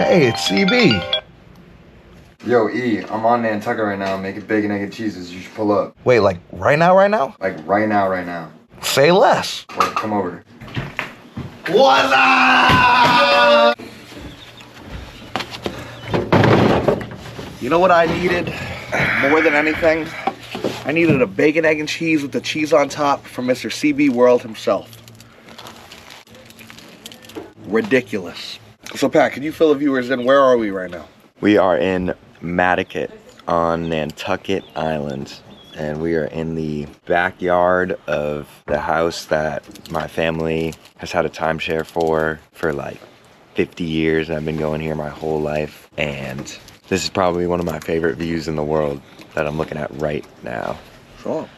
Hey, it's Seebee. Yo, E, I'm on Nantucket right now making bacon, egg, and cheeses. You should pull up. Wait, like right now, right now? Like right now. Say less. Wait, come over. What's up? You know what I needed more than anything? I needed a bacon, egg, and cheese with the cheese on top from Mr. Seebee World himself. Ridiculous. So Pat, can you fill the viewers in? Where are we right now? We are in Nantucket on Nantucket Island, and we are in the backyard of the house that my family has had a timeshare for like 50 years. I've been going here my whole life, and this is probably one of my favorite views in the world that I'm looking at right now. Sure.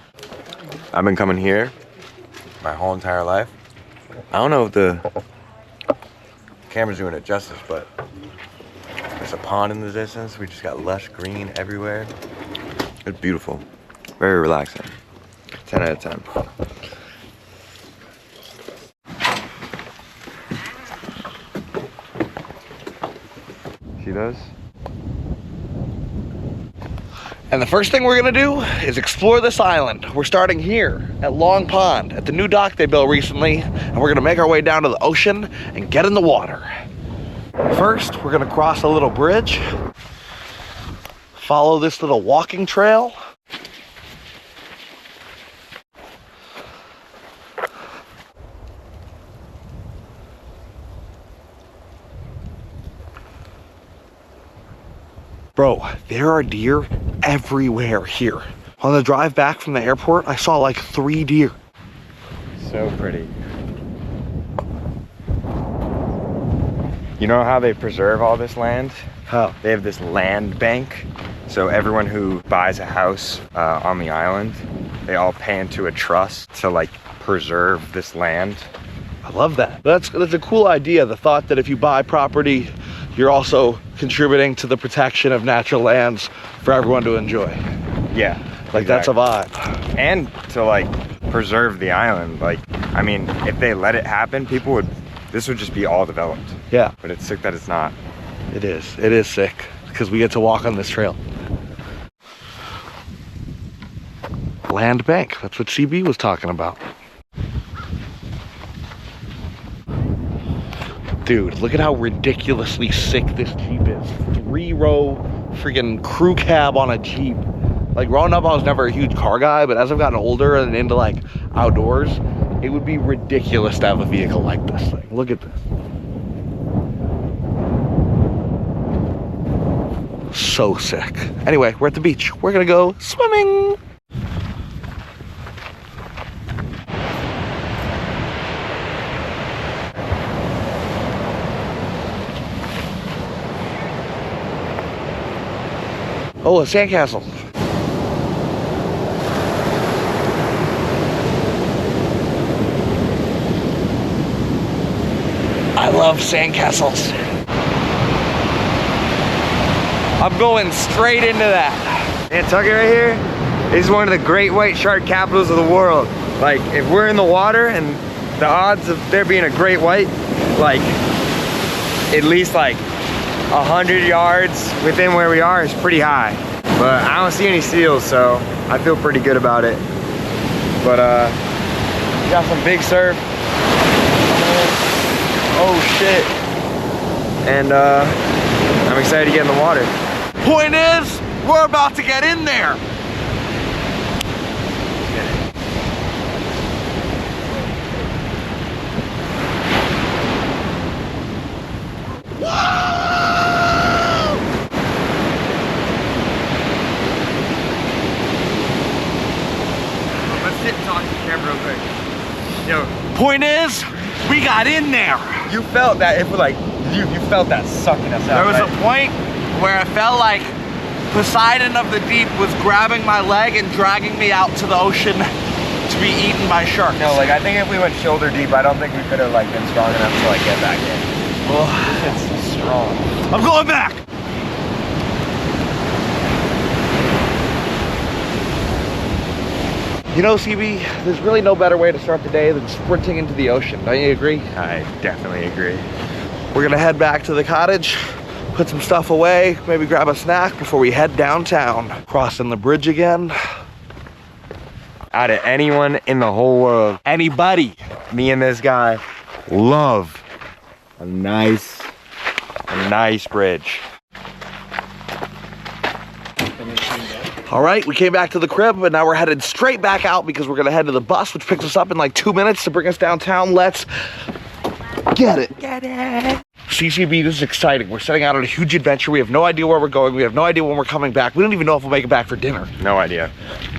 I've been coming here my whole entire life. I don't know if the camera's doing it justice, but there's a pond in the distance. We just got lush green everywhere. It's beautiful. Very relaxing. 10 out of 10. See those? And the first thing we're gonna do is explore this island. We're starting here at Long Pond, at the new dock they built recently, and we're gonna make our way down to the ocean and get in the water. First, we're gonna cross a little bridge, follow this little walking trail. Bro, there are deer everywhere here. On the drive back from the airport, I saw like 3 deer. So pretty. You know how they preserve all this land? How? They have this land bank. So everyone who buys a house on the island, they all pay into a trust to like preserve this land. I love that. That's a cool idea. The thought that if you buy property, you're also contributing to the protection of natural lands for everyone to enjoy. Yeah. Like exactly. That's a vibe. And to like preserve the island. Like, I mean, if they let it happen, this would just be all developed. Yeah. But it's sick that it's not. It is sick because we get to walk on this trail. Land bank, that's what CB was talking about. Dude, look at how ridiculously sick this Jeep is. 3-row freaking crew cab on a Jeep. Like growing up, I was never a huge car guy, but as I've gotten older and into like outdoors, it would be ridiculous to have a vehicle like this thing. Look at this. So sick. Anyway, we're at the beach. We're gonna go swimming. Oh, a sandcastle. I love sandcastles. I'm going straight into that. Nantucket right here is one of the great white shark capitals of the world. Like, if we're in the water, and the odds of there being a great white, like, at least like 100 yards within where we are is pretty high. But I don't see any seals, so I feel pretty good about it. But we got some big surf. Oh shit. And I'm excited to get in the water. Point is, we're about to get in there. Let's sit and talk to the camera real quick. Yo, Point is, we got in there. you felt that, if like, you felt that sucking us out. There was right? a point where I felt like Poseidon of the deep was grabbing my leg and dragging me out to the ocean to be eaten by sharks. No, like, I think if we went shoulder deep, I don't think we could have like been strong enough to like get back in. Oh, It's strong. I'm going back. You know, CB, there's really no better way to start the day than sprinting into the ocean. Don't you agree? I definitely agree. We're gonna head back to the cottage, put some stuff away, maybe grab a snack before we head downtown. Crossing the bridge again. Out of anyone in the whole world, Anybody. me and this guy love a nice bridge. All right, we came back to the crib, but now we're headed straight back out because we're gonna head to the bus, which picks us up in like 2 minutes to bring us downtown. Let's get it. Get it. CCB, this is exciting. We're setting out on a huge adventure. We have no idea where we're going. We have no idea when we're coming back. We don't even know if we'll make it back for dinner. No idea.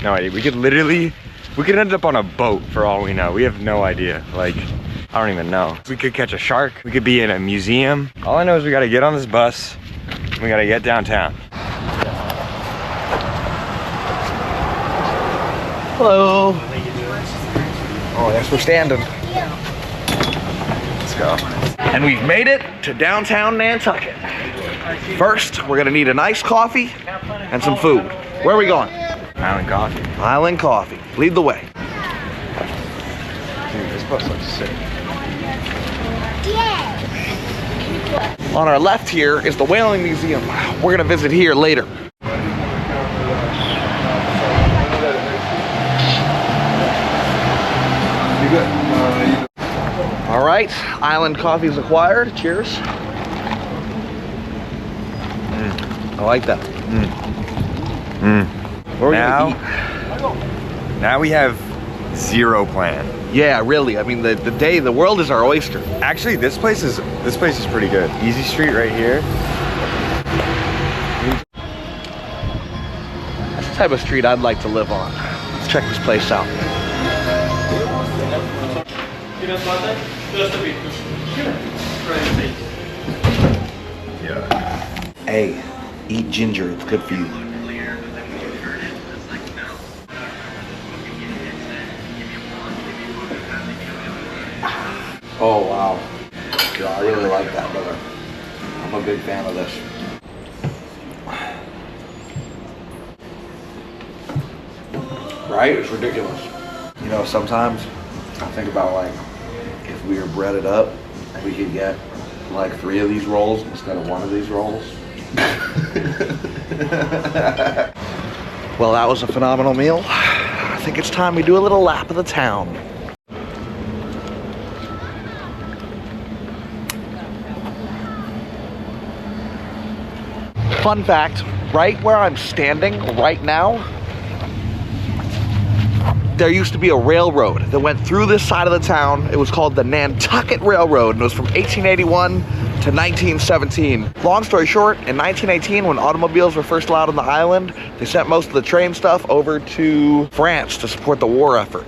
No idea. We could end up on a boat for all we know. We have no idea. Like, I don't even know. We could catch a shark. We could be in a museum. All I know is we gotta get on this bus. We gotta get downtown. Hello. Oh, yes, we're standing. Let's go. And we've made it to downtown Nantucket. First, we're gonna need an iced coffee and some food. Where are we going? Island Coffee. Island Coffee. Lead the way. Dude, this bus looks sick. On our left here is the Whaling Museum. We're gonna visit here later. All right, Island Coffee's acquired. Cheers. I like that. Where are we gonna eat? Now we have zero plan. Yeah, really. I mean, the world is our oyster. Actually, this place is pretty good. Easy Street right here. That's the type of street I'd like to live on. Let's check this place out. Yeah. Hey, eat ginger. It's good for you. Oh, wow. Yeah, I really like that, brother. I'm a big fan of this. Right? It's ridiculous. You know, sometimes I think about, like, if we were breaded up, we could get like 3 of these rolls instead of 1 of these rolls. Well, that was a phenomenal meal. I think it's time we do a little lap of the town. Fun fact, right where I'm standing right now, there used to be a railroad that went through this side of the town. It was called the Nantucket Railroad, and it was from 1881 to 1917. Long story short, in 1918, when automobiles were first allowed on the island, they sent most of the train stuff over to France to support the war effort.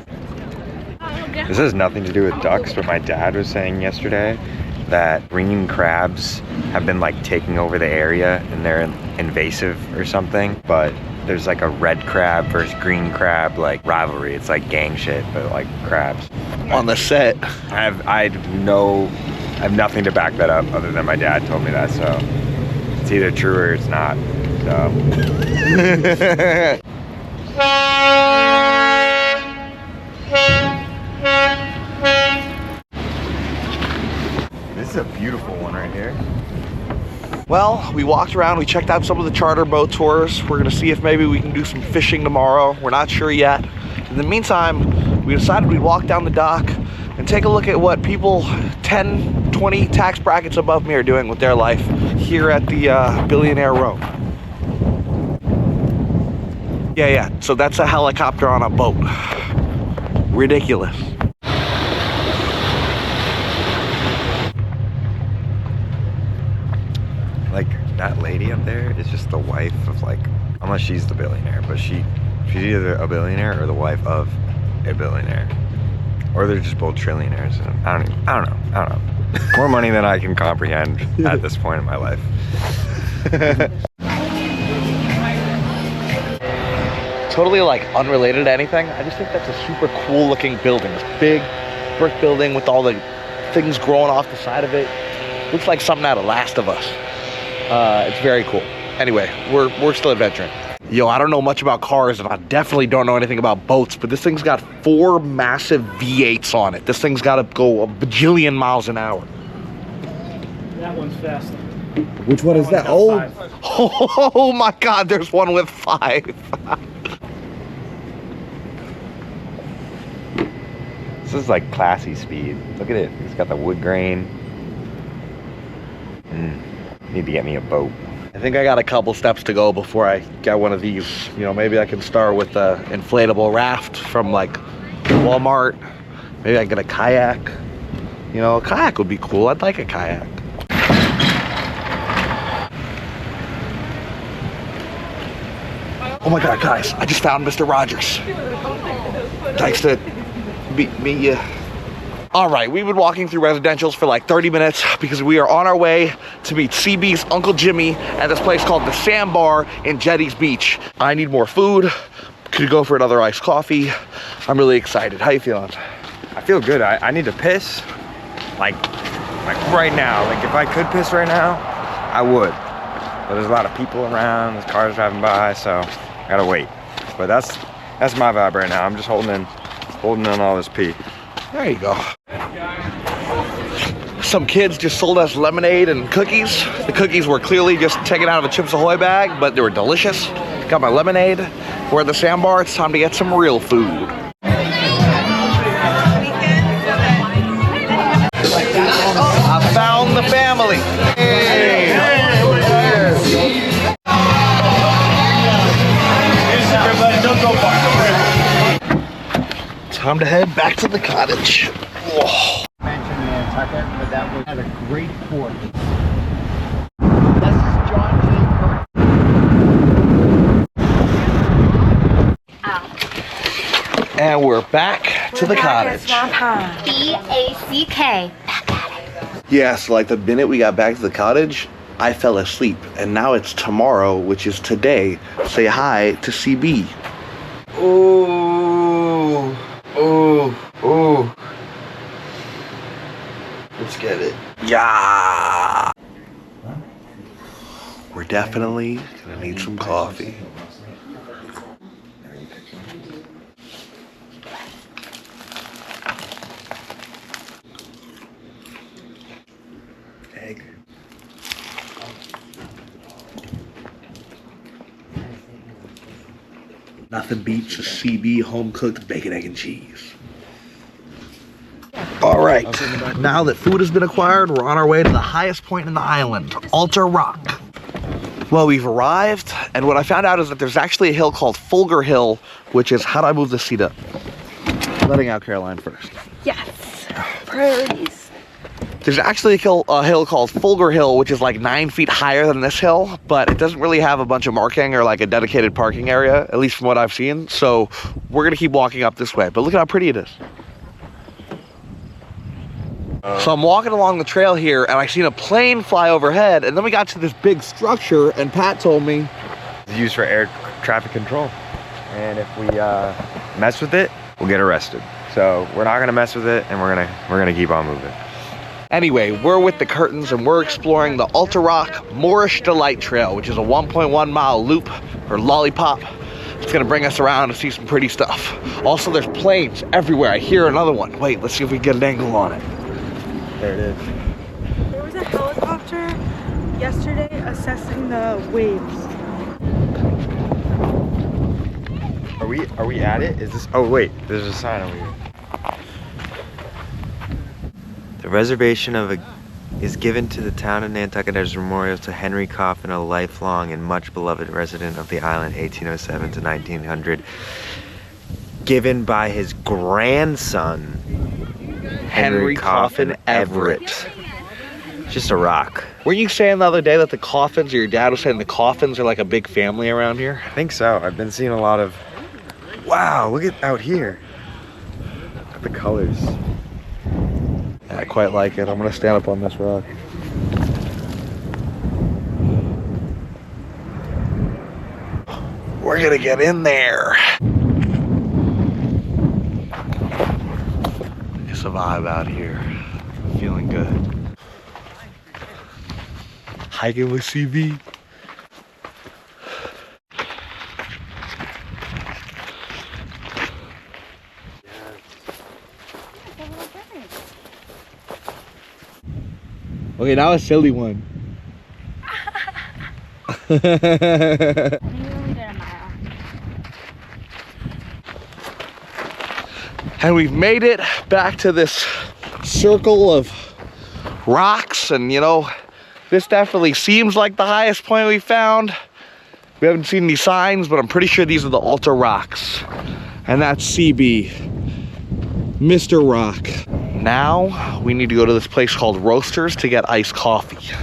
This has nothing to do with ducks, but my dad was saying yesterday that green crabs have been like taking over the area and they're invasive or something, but there's like a red crab versus green crab like rivalry. It's like gang shit, but like crabs. On the set. I have nothing to back that up other than my dad told me that, so it's either true or it's not. So. This is a beautiful one right here. Well, we walked around, we checked out some of the charter boat tours. We're gonna see if maybe we can do some fishing tomorrow. We're not sure yet. In the meantime, we decided we'd walk down the dock and take a look at what people 10, 20 tax brackets above me are doing with their life here at the Billionaire Row. Yeah, so that's a helicopter on a boat. Ridiculous. Like, that lady up there is just the wife of, like, unless she's the billionaire, but she's either a billionaire or the wife of a billionaire. Or they're just both trillionaires. And I don't know. More money than I can comprehend at this point in my life. Totally like unrelated to anything. I just think that's a super cool looking building. This big brick building with all the things growing off the side of it. Looks like something out of Last of Us. It's very cool. Anyway, we're still adventuring. Yo, I don't know much about cars, and I definitely don't know anything about boats, but this thing's got 4 massive V8s on it. This thing's got to go a bajillion miles an hour. That one's faster. Which one is that? Oh, oh my God, there's one with 5. This is like classy speed. Look at it. It's got the wood grain. Need to get me a boat. I think I got a couple steps to go before I get one of these. You know, maybe I can start with the inflatable raft from like Walmart. Maybe I can get a kayak. You know, a kayak would be cool. I'd like a kayak. Oh my God, guys, I just found Mr. Rogers. Thanks to meet you. All right, we've been walking through residentials for like 30 minutes because we are on our way to meet Seebee's Uncle Jimmy at this place called the Sandbar in Jetties Beach. I need more food. Could go for another iced coffee. I'm really excited. How you feeling? I feel good. I need to piss. Like right now. Like if I could piss right now, I would. But there's a lot of people around. There's cars driving by, so I gotta wait. But that's my vibe right now. I'm just holding in all this pee. There you go. Some kids just sold us lemonade and cookies. The cookies were clearly just taken out of a Chips Ahoy bag, but they were delicious. Got my lemonade. We're at the Sandbar. It's time to get some real food. I found the family. Hey. Time to head back to the cottage. Whoa. Mentioned Nantucket, but that was at a Great Point. This is John J. Curtin. And we're back to the cottage. B-A-C-K. Yeah, so like the minute we got back to the cottage, I fell asleep. And now it's tomorrow, which is today. Say hi to Seebee. Ooh. Ooh. Ooh. Let's get it. Yeah. We're definitely gonna need some coffee. Egg. Nothing beats a Seebee home-cooked bacon, egg, and cheese. All right, now that food has been acquired, we're on our way to the highest point in the island, Altar Rock. Well, we've arrived, and what I found out is that there's actually a hill called Fulgur Hill, which is, how do I move this seat up? Letting out Caroline first. Yes. Priorities. There's actually a hill called Fulgur Hill, which is like 9 feet higher than this hill, but it doesn't really have a bunch of marking or like a dedicated parking area, at least from what I've seen. So we're gonna keep walking up this way, but look at how pretty it is. So I'm walking along the trail here and I seen a plane fly overhead, and then we got to this big structure and Pat told me It's used for air traffic control. And if we mess with it, we'll get arrested. So we're not gonna mess with it, and we're gonna keep on moving. Anyway, we're with the Curtins and we're exploring the Altar Rock Moorish Delight Trail, which is a 1.1 mile loop or lollipop. It's gonna bring us around to see some pretty stuff. Also, there's planes everywhere. I hear another one. Wait, let's see if we can get an angle on it. There it is. There was a helicopter yesterday assessing the waves. Are we at it? Is this? Oh wait, there's a sign over here. The reservation is given to the town of Nantucket as a memorial to Henry Coffin, a lifelong and much beloved resident of the island, 1807 to 1900. Given by his grandson, Henry Coffin Everett. Just a rock. Were you saying the other day that the Coffins, or your dad was saying the Coffins are like a big family around here? I think so. I've been seeing a lot of. Wow, look at out here. Look at the colors. I quite like it. I'm gonna stand up on this rock. We're gonna get in there. It's a vibe out here. I'm feeling good. Hiking with Seebee. Okay, now a silly one. I think we only did a mile. And we've made it back to this circle of rocks, and you know, this definitely seems like the highest point we found. We haven't seen any signs, but I'm pretty sure these are the Alta rocks. And that's Seebee, Mr. Rock. Now we need to go to this place called Roasters to get iced coffee.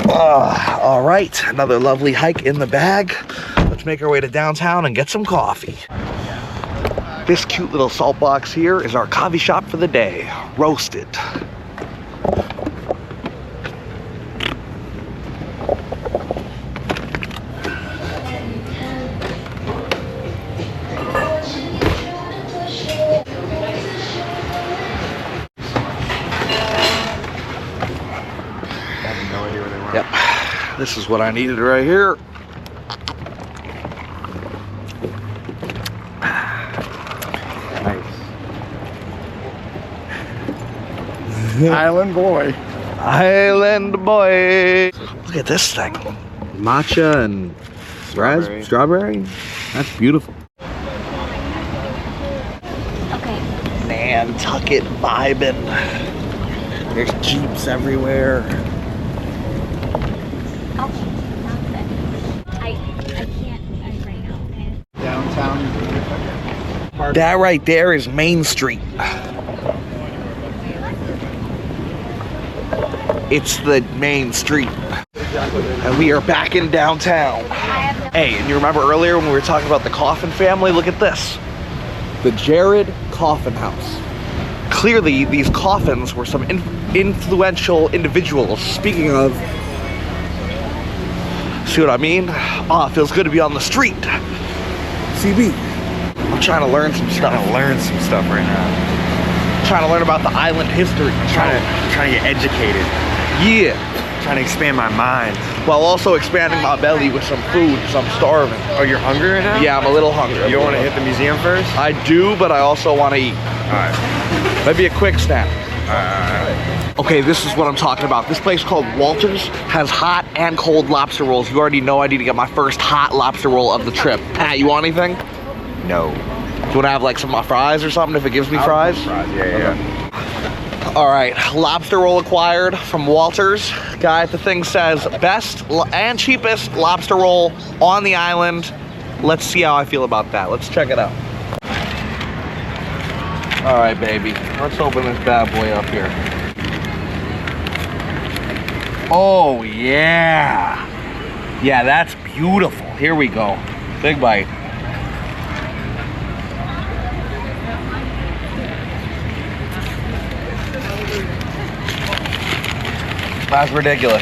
All right, another lovely hike in the bag. Let's make our way to downtown and get some coffee. This cute little salt box here is our coffee shop for the day, Roasted. Yep, this is what I needed right here. Island boy. Island boy. Look at this thing. Matcha and strawberry. That's beautiful. Okay. Nantucket vibing. There's Jeeps everywhere. Okay. Sounds good. I can't right now, okay? Downtown. That right there is Main Street. It's the main street. And we are back in downtown. Hey, and you remember earlier when we were talking about the Coffin family? Look at this. The Jared Coffin House. Clearly, these coffins were some influential individuals. Speaking of, see what I mean? Ah, it feels good to be on the street. Seebee. I'm trying to learn some stuff. Right now. Trying to learn about the island history. Trying to get educated. Yeah. Trying to expand my mind. While also expanding my belly with some food, because I'm starving. Oh, you're hungry right now? Yeah, I'm a little hungry. You don't want to hit the museum first? I do, but I also want to eat. Alright. Maybe a quick snack. Alright. Okay, this is what I'm talking about. This place called Walters has hot and cold lobster rolls. You already know I need to get my first hot lobster roll of the trip. Pat, you want anything? No. Do you want to have like some of my fries or something if it gives me fries? Yeah. All right, lobster roll acquired from Walters. Guy at the thing says best and cheapest lobster roll on the island. Let's see how I feel about that. Let's check it out. All right, baby. Let's open this bad boy up here. Oh, yeah. Yeah, that's beautiful. Here we go. Big bite. That's ridiculous.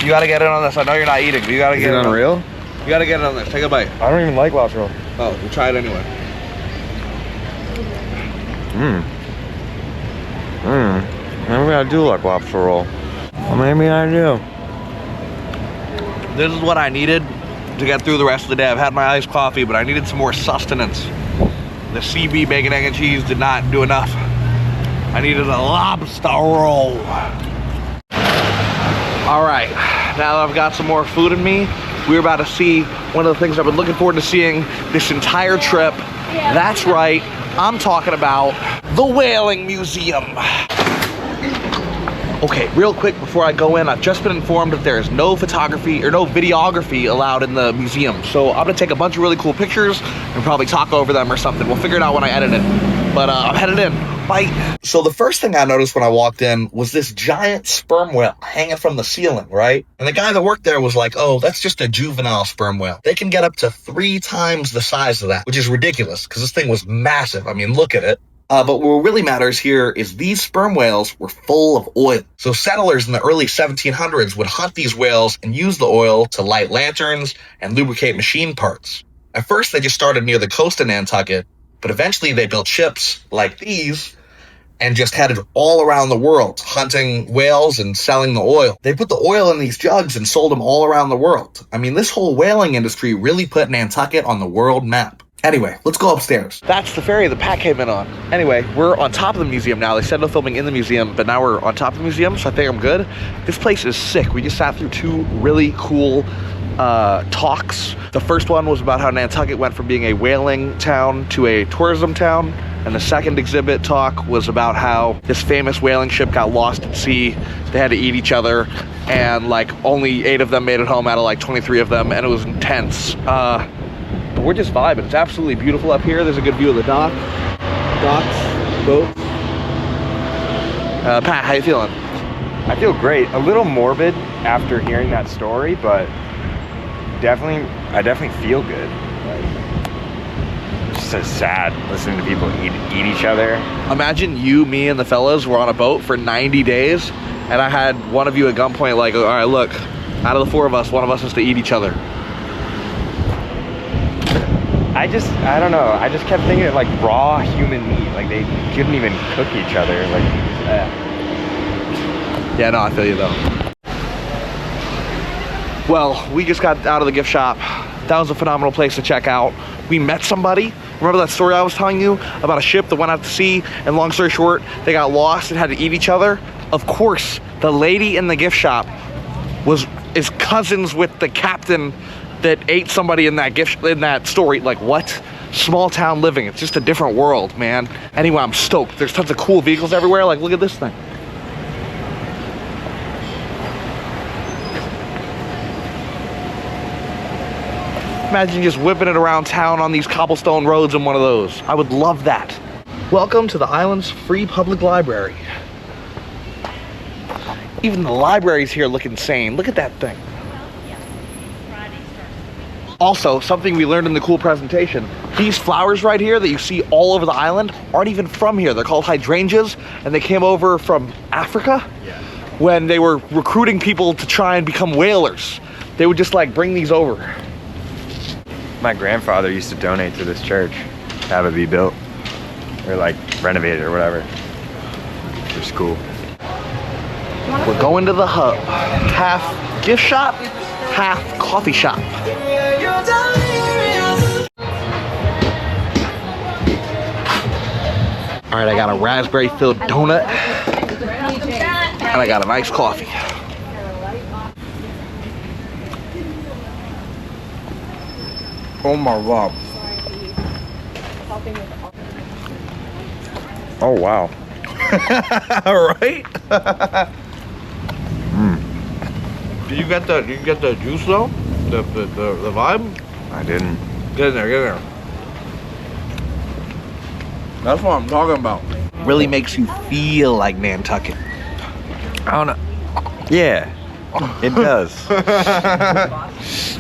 You gotta get in on this. I know you're not eating, but you gotta get in. Unreal? You gotta get in on this. Take a bite. I don't even like lobster roll. Oh, we'll try it anyway. Maybe I do like lobster roll. Or maybe I do. This is what I needed to get through the rest of the day. I've had my iced coffee, but I needed some more sustenance. The Seebee bacon, egg, and cheese did not do enough. I needed a lobster roll. All right, now that I've got some more food in me, we're about to see one of the things I've been looking forward to seeing this entire trip. That's right, I'm talking about the Whaling Museum. Okay, real quick before I go in, I've just been informed that there is no photography or no videography allowed in the museum. So I'm gonna take a bunch of really cool pictures and probably talk over them or something. We'll figure it out when I edit it. But I'm headed in. Bye. So the first thing I noticed when I walked in was this giant sperm whale hanging from the ceiling, right? And the guy that worked there was like, oh, that's just a juvenile sperm whale. They can get up to 3 times the size of that, which is ridiculous because this thing was massive. I mean, look at it. But what really matters here is these sperm whales were full of oil. So settlers in the early 1700s would hunt these whales and use the oil to light lanterns and lubricate machine parts. At first, they just started near the coast of Nantucket, but eventually they built ships like these and just headed all around the world, hunting whales and selling the oil. They put the oil in these jugs and sold them all around the world. I mean, this whole whaling industry really put Nantucket on the world map. Anyway, let's go upstairs. That's the ferry that Pat came in on. Anyway, we're on top of the museum now. They said no filming in the museum, but now we're on top of the museum, so I think I'm good. This place is sick. We just sat through 2 really cool talks. The first one was about how Nantucket went from being a whaling town to a tourism town. And the second exhibit talk was about how this famous whaling ship got lost at sea. They had to eat each other, and like only 8 of them made it home out of like 23 of them, and it was intense. But we're just vibing. It's absolutely beautiful up here. There's a good view of the docks, boats. Pat, how you feeling? I feel great. A little morbid after hearing that story, but I definitely feel good. It's just so sad listening to people eat each other. Imagine you, me, and the fellas were on a boat for 90 days, and I had one of you at gunpoint like, all right, look, out of the 4 of us, one of us has to eat each other. I don't know. I just kept thinking of like raw human meat. Like they couldn't even cook each other. Like, Yeah, no, I feel you though. Well, we just got out of the gift shop. That was a phenomenal place to check out. We met somebody. Remember that story I was telling you about a ship that went out to sea, and long story short, they got lost and had to eat each other? Of course, the lady in the gift shop is cousins with the captain that ate somebody in that story. Like, what? Small town living. It's just a different world, man. Anyway, I'm stoked. There's tons of cool vehicles everywhere. Like, look at this thing. Imagine just whipping it around town on these cobblestone roads in one of those. I would love that. Welcome to the island's free public library. Even the libraries here look insane. Look at that thing. Also, something we learned in the cool presentation, these flowers right here that you see all over the island aren't even from here. They're called hydrangeas, and they came over from Africa when they were recruiting people to try and become whalers. They would just like bring these over. my grandfather used to donate to this church, have it be built or like renovated or whatever. It's cool. We're going to the hub. Half gift shop, half coffee shop. All right, I got a raspberry filled donut and I got a nice coffee. Oh my god. Oh wow. All right. Did you get the juice though? The vibe? I didn't. Get in there, get in there. That's what I'm talking about. Really makes you feel like Nantucket. I don't know. Yeah, it does.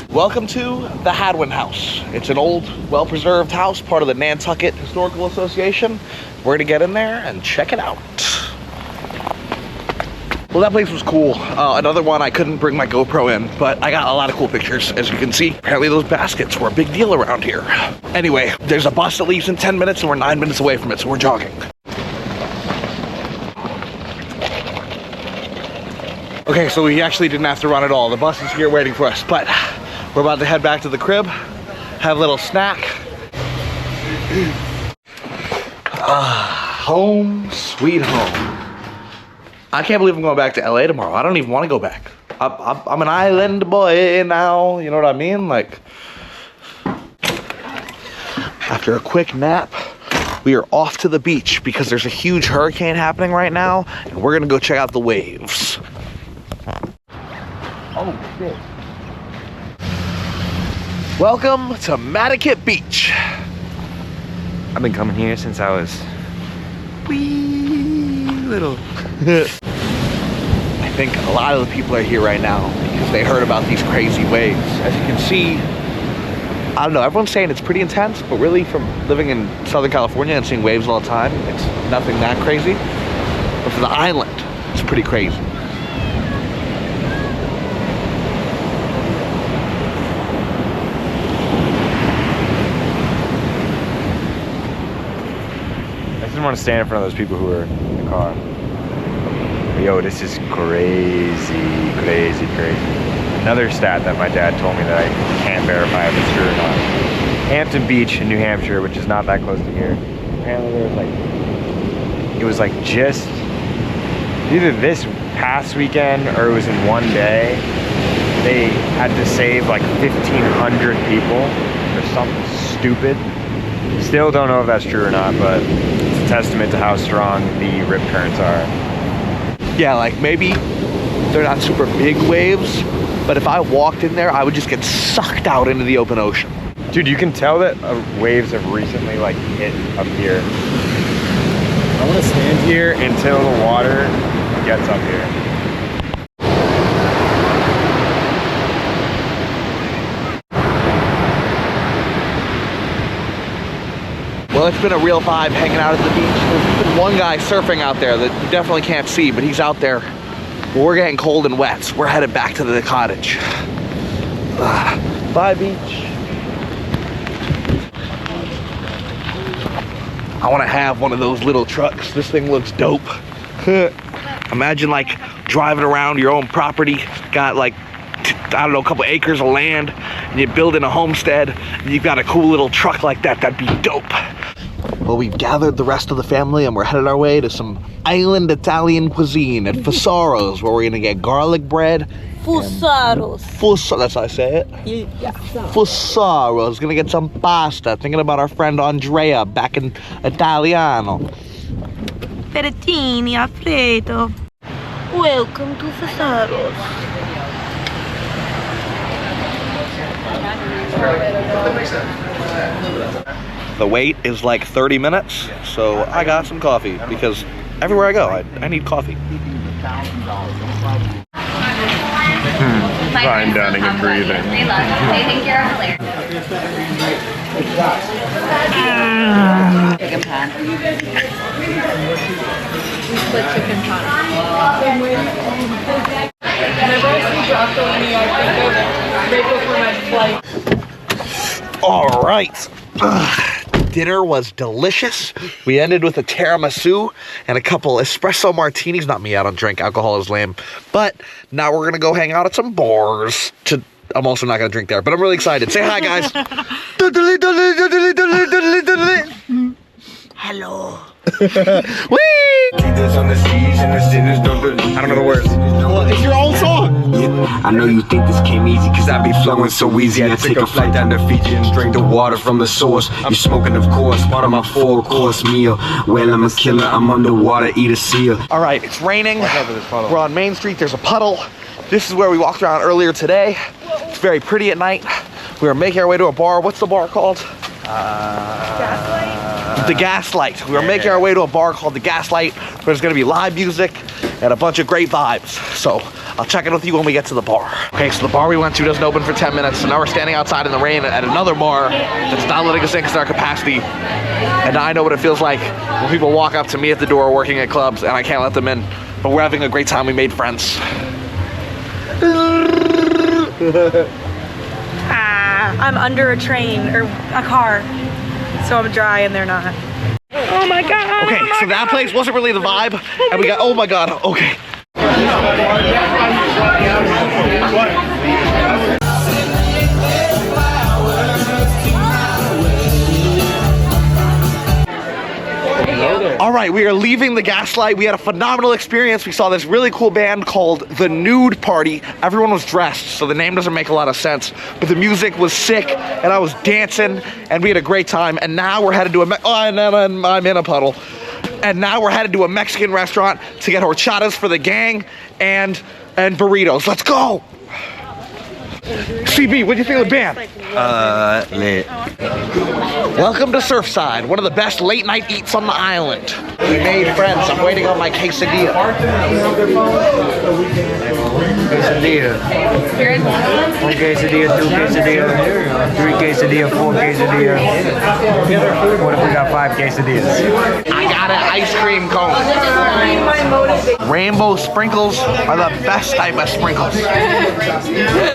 Welcome to the Hadwin House. It's an old, well-preserved house, part of the Nantucket Historical Association. We're gonna get in there and check it out. Well, that place was cool. Another one, I couldn't bring my GoPro in, but I got a lot of cool pictures, as you can see. Apparently those baskets were a big deal around here. Anyway, there's a bus that leaves in 10 minutes and we're 9 minutes away from it, so we're jogging. Okay, so we actually didn't have to run at all. The bus is here waiting for us, but we're about to head back to the crib, have a little snack. Home, sweet home. I can't believe I'm going back to LA tomorrow. I don't even want to go back. I'm an island boy now, you know what I mean? Like, after a quick nap, we are off to the beach because there's a huge hurricane happening right now, and we're gonna go check out the waves. Oh, shit. Welcome to Nantucket Beach. I've been coming here since I was wee little. I think a lot of the people are here right now because they heard about these crazy waves. As you can see, I don't know, everyone's saying it's pretty intense, but really from living in Southern California and seeing waves all the time, it's nothing that crazy. But for the island, it's pretty crazy. I just want to stand in front of those people who are in the car. Yo, this is crazy, crazy, crazy. Another stat that my dad told me that I can't verify if it's true or not. Hampton Beach in New Hampshire, which is not that close to here. Apparently there was like, it was like just either this past weekend or it was in one day. They had to save like 1,500 people or something stupid. Still don't know if that's true or not, but it's a testament to how strong the rip currents are. Yeah, like maybe they're not super big waves, but if I walked in there, I would just get sucked out into the open ocean. Dude, you can tell that waves have recently like hit up here. I want to stand here until the water gets up here. Well, it's been a real vibe hanging out at the beach. There's been one guy surfing out there that you definitely can't see, but he's out there. Well, we're getting cold and wet, so we're headed back to the cottage. Bye, beach. I want to have one of those little trucks. This thing looks dope. Imagine like driving around your own property, got like, I don't know, a couple acres of land, and you're building a homestead, and you've got a cool little truck like that. That'd be dope. Well, we've gathered the rest of the family and we're headed our way to some island Italian cuisine at Fusaro's, where we're gonna get garlic bread. Fusaro's. That's how I say it? Yeah. Fusaro's. Gonna get some pasta. Thinking about our friend Andrea back in Italiano. Fettuccine Alfredo. Welcome to Fusaro's. The wait is like 30 minutes, so I got some coffee because everywhere I go, I need coffee. Fine dining and breathing. They think you're hilarious. Chicken pan. Split chicken pan. Whenever I see broccolini, I think of right before my flight. All right. Dinner was delicious. We ended with a tiramisu and a couple espresso martinis. Not me, I don't drink. Alcohol is lame. But now we're gonna go hang out at some bars. I'm also not gonna drink there, but I'm really excited. Say hi, guys. Hello. Whee! I don't know the words. Well, it's your own song. I know you think this came easy, cause I be flowing so easy. I had to take a flight down to Fiji and drink the water from the source. You smoking, of course, part of my 4-course meal. Well, I'm a killer, I'm underwater, eat a seal. All right, it's raining. We're on Main Street, there's a puddle. This is where we walked around earlier today. It's very pretty at night. We were making our way to a bar. What's the bar called? The Gaslight. We were making our way to a bar called The Gaslight, where there's gonna be live music and a bunch of great vibes. So I'll check in with you when we get to the bar. Okay, so the bar we went to doesn't open for 10 minutes, so now we're standing outside in the rain at another bar that's not letting us in because of our capacity. And now I know what it feels like when people walk up to me at the door working at clubs and I can't let them in. But we're having a great time, we made friends. I'm under a train or a car, so I'm dry and they're not. Oh my god! Okay, so that place wasn't really the vibe, and we got, oh my god, okay. All right, we are leaving the Gaslight. We had a phenomenal experience. We saw this really cool band called The Nude Party. Everyone was dressed, so the name doesn't make a lot of sense, but the music was sick, and I was dancing, and we had a great time. And now we're headed to I'm in a puddle. And now we're headed to a Mexican restaurant to get horchatas for the gang and burritos. Let's go! Seebee, what do you think of the band? Lit. Welcome to Surfside, one of the best late night eats on the island. We made friends. I'm waiting on my quesadilla. Quesadilla. One quesadilla, 2 quesadilla, 3 quesadilla, 4 quesadilla. What if we got 5 quesadillas? I got an ice cream cone. Rainbow sprinkles are the best type of sprinkles.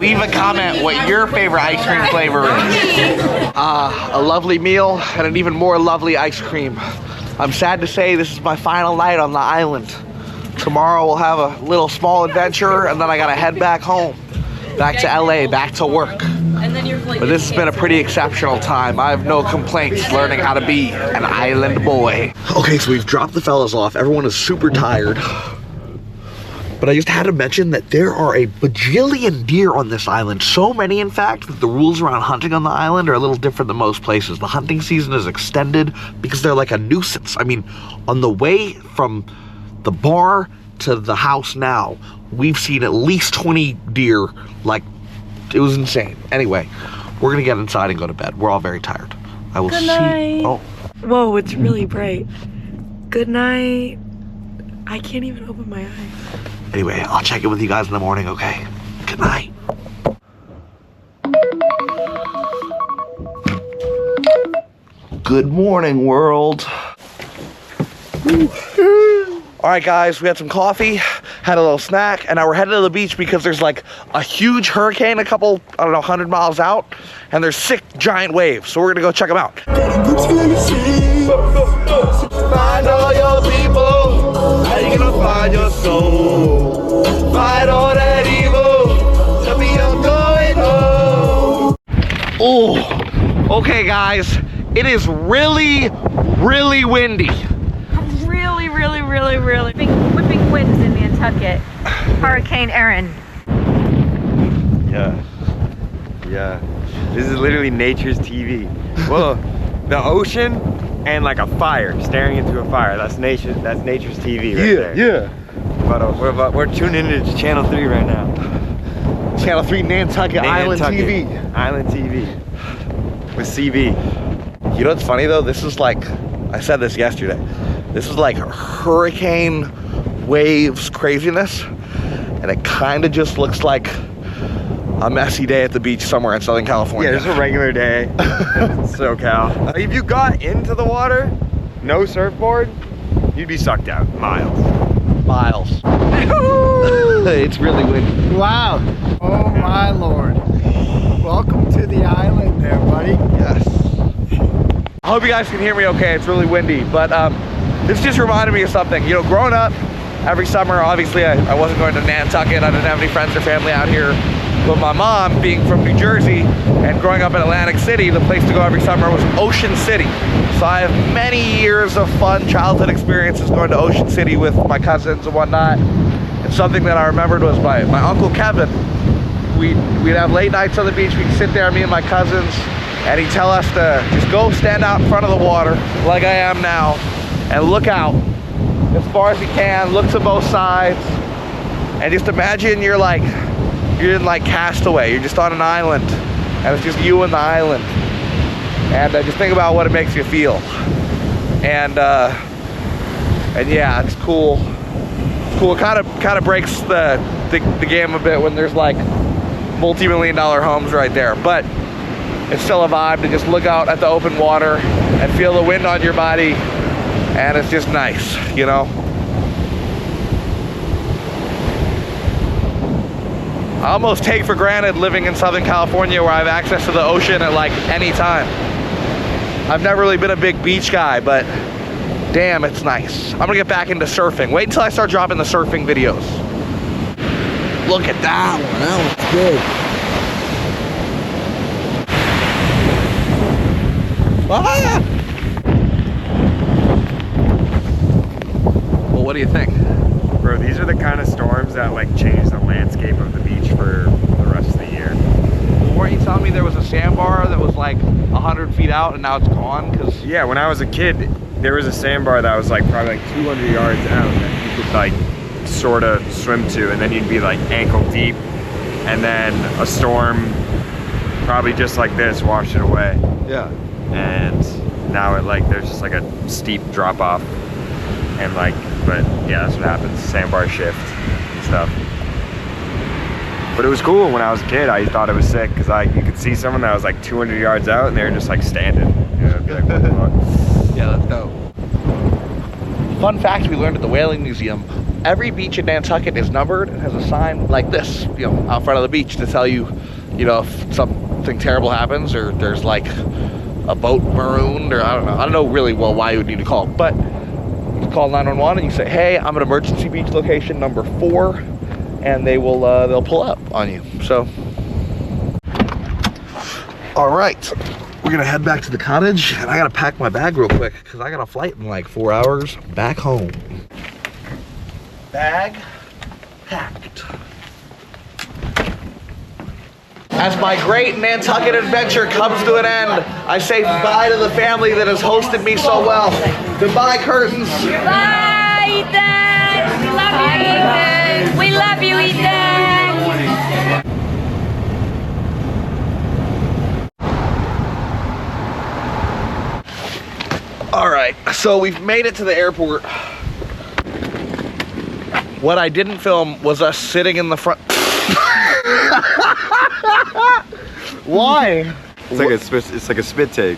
Leave a comment what your favorite ice cream flavor is. A lovely meal and an even more lovely ice cream. I'm sad to say this is my final night on the island. Tomorrow we'll have a little small adventure and then I gotta head back home. Back to LA, back to work. But this has been a pretty exceptional time. I have no complaints learning how to be an island boy. Okay, so we've dropped the fellas off. Everyone is super tired. But I just had to mention that there are a bajillion deer on this island. So many, in fact, that the rules around hunting on the island are a little different than most places. The hunting season is extended because they're like a nuisance. I mean, on the way from the bar to the house now, we've seen at least 20 deer. Like, it was insane. Anyway, we're gonna get inside and go to bed. We're all very tired. I will Good see. night. Oh, Whoa, it's really bright. Good night. I can't even open my eyes. anyway, I'll check in with you guys in the morning, okay? Good night. Good morning, world. All right, guys, we had some coffee, had a little snack, and now we're headed to the beach because there's like a huge hurricane a couple, I don't know, 100 miles out, and there's 6 giant waves, so we're gonna go check them out. Find all your people, how you gonna find your soul? Fight all that evil, tell me I'm going home. Oh, okay, guys, it is really, really windy. Really whipping winds in Nantucket. Hurricane Erin. Yeah. This is literally nature's TV. Well, the ocean and like a fire, staring into a fire. That's nature's TV right there. Yeah. But we're tuned into Channel 3 right now. Channel 3 Nantucket Island TV. Island TV. With Seebee. You know what's funny though? This is like, I said this yesterday. This is like hurricane waves craziness. And it kind of just looks like a messy day at the beach somewhere in Southern California. Yeah, just a regular day. SoCal. If you got into the water, no surfboard, you'd be sucked out miles. It's really windy. Wow. Oh my lord. Welcome to the island there, buddy. Yes. I hope you guys can hear me okay. It's really windy, but this just reminded me of something. You know, growing up, every summer, obviously I wasn't going to Nantucket. I didn't have any friends or family out here. But my mom, being from New Jersey and growing up in Atlantic City, the place to go every summer was Ocean City. So I have many years of fun childhood experiences going to Ocean City with my cousins and whatnot. And something that I remembered was my Uncle Kevin. We'd have late nights on the beach. We'd sit there, me and my cousins, and he'd tell us to just go stand out in front of the water like I am now and look out as far as you can, look to both sides, and just imagine you're in like Castaway. You're just on an island and it's just you and the island, and just think about what it makes you feel. And yeah, it's cool. It kind of breaks the game a bit when there's like multi-million-dollar homes right there, but it's still a vibe to just look out at the open water and feel the wind on your body, and it's just nice, you know? I almost take for granted living in Southern California where I have access to the ocean at like any time. I've never really been a big beach guy, but damn, it's nice. I'm gonna get back into surfing. Wait until I start dropping the surfing videos. Look at that one, that one's good. Ah! Well, what do you think? Bro, these are the kind of storms that like change the landscape of the beach for the rest of the year. Weren't you telling me there was a sandbar that was like 100 feet out and now it's gone? Cause Yeah, when I was a kid, there was a sandbar that was like probably like 200 yards out that you could like sort of swim to, and then you'd be like ankle deep, and then a storm probably just like this washed it away. yeah. And now it like there's just like a steep drop off, and like, but yeah, that's what happens. Sandbar shift and stuff. But it was cool when I was a kid. I thought it was sick because you could see someone that was like 200 yards out and they were just like standing. You know, it'd be like, what the fuck? Yeah, that's dope. Fun fact we learned at the Whaling Museum: every beach in Nantucket is numbered and has a sign like this, you know, out front of the beach to tell you, you know, if something terrible happens or there's like a boat marooned, or I don't know really well why you would need to call, but you call 911 and you say, hey, I'm at emergency beach location number 4, and they will they'll pull up on you. So All right, we're gonna head back to the cottage, and I gotta pack my bag real quick because I got a flight in like 4 hours back home. Bag packed. As my great Nantucket adventure comes to an end, I say goodbye to the family that has hosted me so well. Goodbye, Curtins. Bye, Ethan. We love you, Ethan. We love you, Ethan. All right, so we've made it to the airport. What I didn't film was us sitting in the front. Why? It's like a spit take.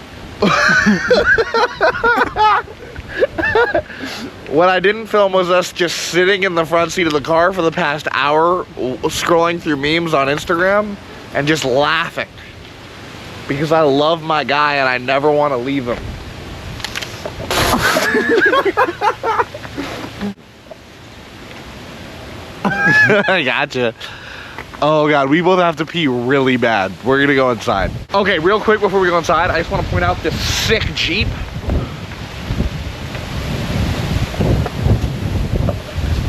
What I didn't film was us just sitting in the front seat of the car for the past hour, scrolling through memes on Instagram and just laughing. Because I love my guy and I never want to leave him. I gotcha. Oh God, we both have to pee really bad. We're gonna go inside. Okay, real quick before we go inside, I just want to point out this sick Jeep.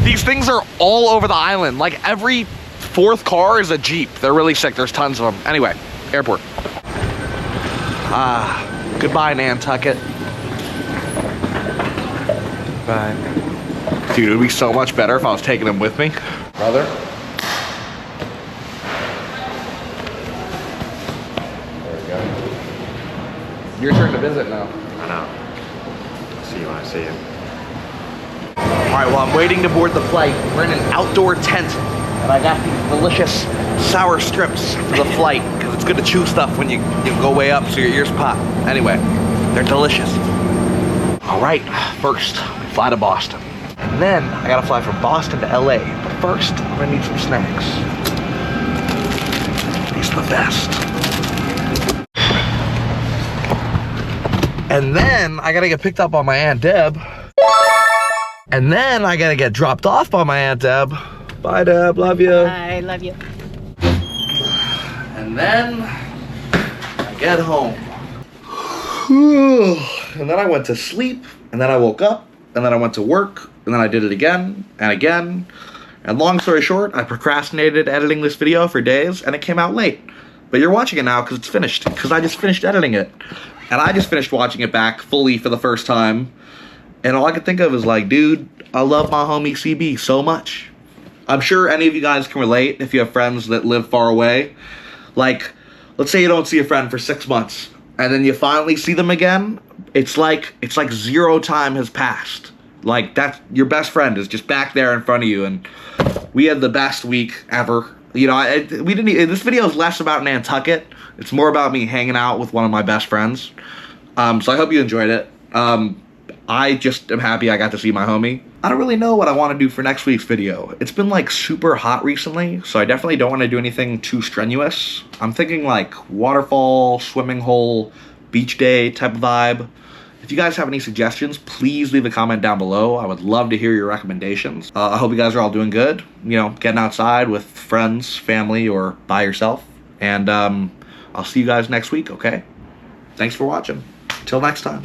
These things are all over the island. Like every fourth car is a Jeep. They're really sick. There's tons of them. Anyway, airport. Goodbye, Nantucket. Bye. Dude, it would be so much better if I was taking him with me. Brother. There we go. Your turn to visit now. I know. I'll see you when I see you. All right, well, I'm waiting to board the flight. We're in an outdoor tent, and I got these delicious sour strips for the flight, because it's good to chew stuff when you go way up so your ears pop. Anyway, they're delicious. All right, first, we fly to Boston. And then, I gotta fly from Boston to LA. But first, I'm gonna need some snacks. These are the best. And then, I gotta get picked up by my Aunt Deb. And then I gotta get dropped off by my Aunt Deb. Bye, Deb. Love you. I love you. And then I get home. And then I went to sleep. And then I woke up. And then I went to work. And then I did it again and again. And long story short, I procrastinated editing this video for days. And it came out late. But you're watching it now because it's finished. Because I just finished editing it. And I just finished watching it back fully for the first time. And all I could think of is like, dude, I love my homie Seebee so much. I'm sure any of you guys can relate if you have friends that live far away. Like, let's say you don't see a friend for 6 months, and then you finally see them again. It's like 0 time has passed. Like, that's your best friend is just back there in front of you, and we had the best week ever. You know, this video is less about Nantucket. It's more about me hanging out with one of my best friends. So I hope you enjoyed it. I just am happy I got to see my homie. I don't really know what I want to do for next week's video. It's been like super hot recently, so I definitely don't want to do anything too strenuous. I'm thinking like waterfall, swimming hole, beach day type of vibe. If you guys have any suggestions, please leave a comment down below. I would love to hear your recommendations. I hope you guys are all doing good. You know, getting outside with friends, family, or by yourself. And I'll see you guys next week, okay? Thanks for watching. Till next time.